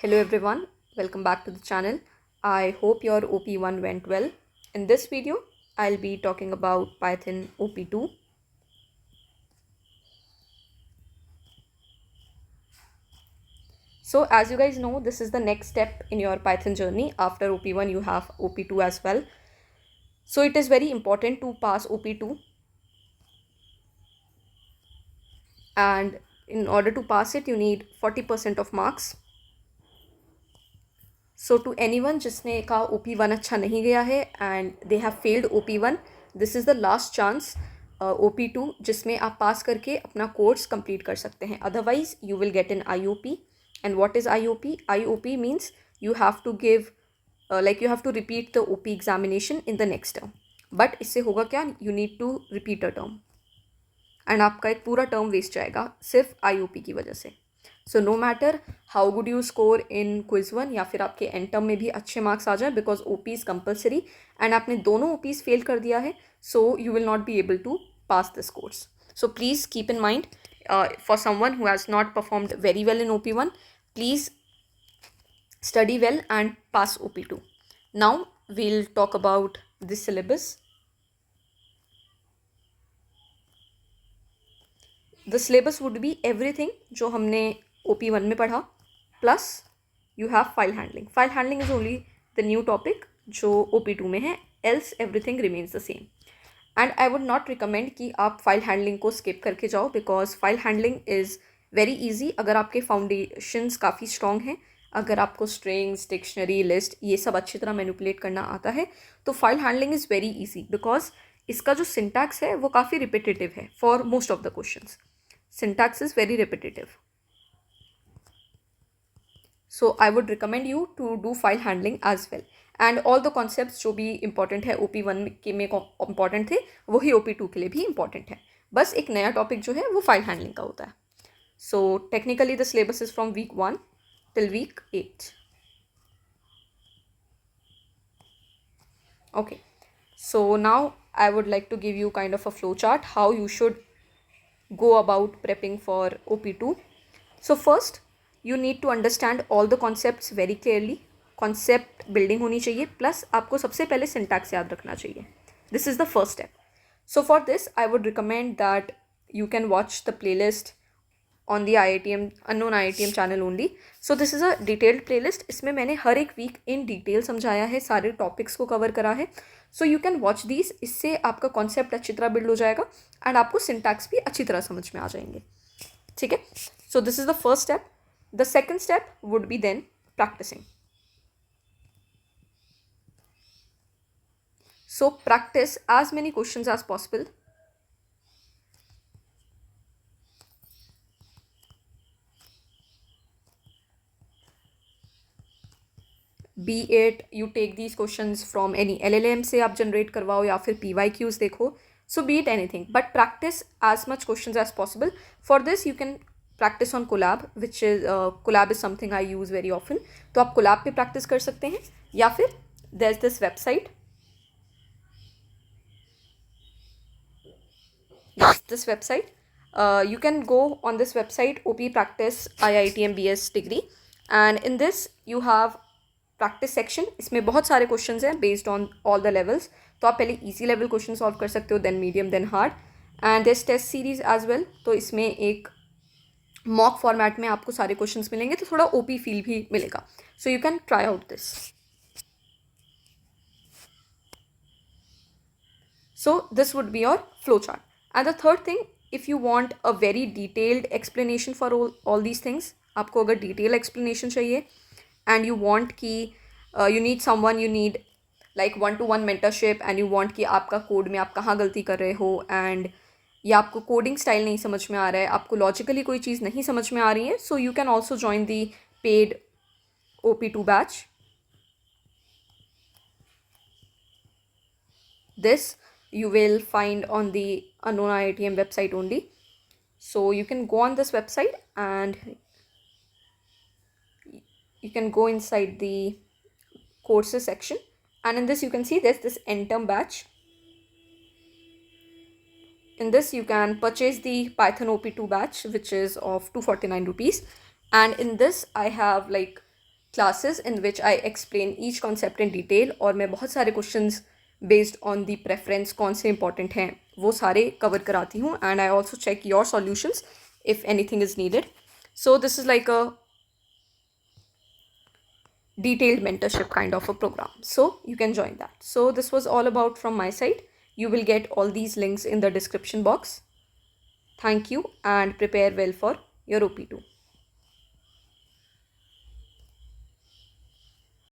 Hello everyone, welcome back to the channel. I hope your OP1 went well. In this video, I'll be talking about Python OP2. So as you guys know, this is the next step in your Python journey. After OP1, you have OP2 as well. So it is very important to pass OP2, and in order to pass it, you need 40% of marks. So to anyone जिसने कहा OP1 अच्छा नहीं गया है and they have failed OP1, this is the last chance OP2 जिसमें आप पास करके अपना कोर्स कंप्लीट कर सकते हैं. Otherwise you will get an IOP. And what is IOP? IOP means you have to give you have to repeat the OP examination in the next term. But इससे होगा क्या? You need to repeat a term and आपका एक पूरा term waste जाएगा सिर्फ IOP की वजह से. So no matter how good you score in quiz 1 या फिर आपके एंड टर्म में भी अच्छे मार्क्स आ जाए, because OP is compulsory and आपने दोनों OPs फेल कर दिया है, so you will not be able to pass this course. So please keep in mind for someone who has not performed very well in OP1, please study well and pass OP2. Now we'll talk about the syllabus. The syllabus would be everything जो हमने OP1 में पढ़ा, plus you have file handling. File handling is only the new topic जो OP2 में है, else everything remains the same. And I would not recommend कि आप file handling को स्किप करके जाओ, because file handling is very easy अगर आपके फाउंडेशंस काफ़ी स्ट्रॉन्ग हैं. अगर आपको स्ट्रिंग्स, डिक्शनरी, लिस्ट ये सब अच्छी तरह मैनिपुलेट करना आता है तो file handling is very easy, because इसका जो सिंटैक्स है वो काफ़ी रिपीटेटिव है for most of the questions. Syntax is very repetitive. So I would recommend you to do file handling as well. And all the concepts जो भी important है OP1 के में important थे वही OP2 के लिए भी important है. बस एक नया topic जो है वो file handling का होता है. So technically the syllabus is from week 1 till week 8. Okay. So now I would like to give you kind of a flow chart how you should go about prepping for OP2. So first you need to understand all the concepts very clearly. Concept building होनी चाहिए, plus आपको सबसे पहले syntax याद रखना चाहिए. This is the first step. So for this I would recommend that you can watch the playlist on the IITM Unknown IITM channel only. So this is a detailed playlist. इसमें मैंने हर एक week in detail समझाया है, सारे topics को cover करा है. So you can watch these. इससे आपका कॉन्सेप्ट अच्छी तरह बिल्ड हो जाएगा एंड आपको सिंटैक्स भी अच्छी तरह समझ में आ जाएंगे. ठीक है. So this is the first step. The second step would be then practicing. So practice as many questions as possible. Be it you take these question from any LLM से आप जनरेट करवाओ या फिर PYQs देखो. So be it anything, but practice as much question as possible. For this you can practice on Colab, which is Colab is something I use very often. तो आप collab पे practice कर सकते हैं, या फिर there is this website, this website. You can go on this website, OP Practice IITM BS degree, and in this you have practice section. इसमें बहुत सारे questions हैं based on all the levels. तो आप पहले easy level question solve कर सकते हो, then medium, then hard, and there's test series as well. तो इसमें एक mock format में आपको सारे questions मिलेंगे, तो थोड़ा OP feel भी मिलेगा. So you can try out this. So this would be your flow chart. And the third thing, if you want a very detailed explanation for all these things, आपको अगर detailed explanation चाहिए and you want कि you need someone, you need like 1-to-1 mentorship, and you want कि आपका code में आप कहाँ गलती कर रहे हो, and या आपको कोडिंग स्टाइल नहीं समझ में आ रहा है, आपको लॉजिकली कोई चीज़ नहीं समझ में आ रही है, so you can also join the paid OP2 batch. This you will find on the Unknown IITM website only. So you can go on this website and you can go inside the courses section, and in this you can see there's this end term batch. In this you can purchase the Python OP2 batch, which is of 249 rupees, and in this I have like classes in which I explain each concept in detail, और मैं बहुत सारे questions based on the preference कौन से important हैं वो सारे cover कराती हूँ, and I also check your solutions if anything is needed. So this is like a detailed mentorship kind of a program, so you can join that. So this was all about from my side. You will get all these links in the description box. Thank you, and prepare well for your OP2.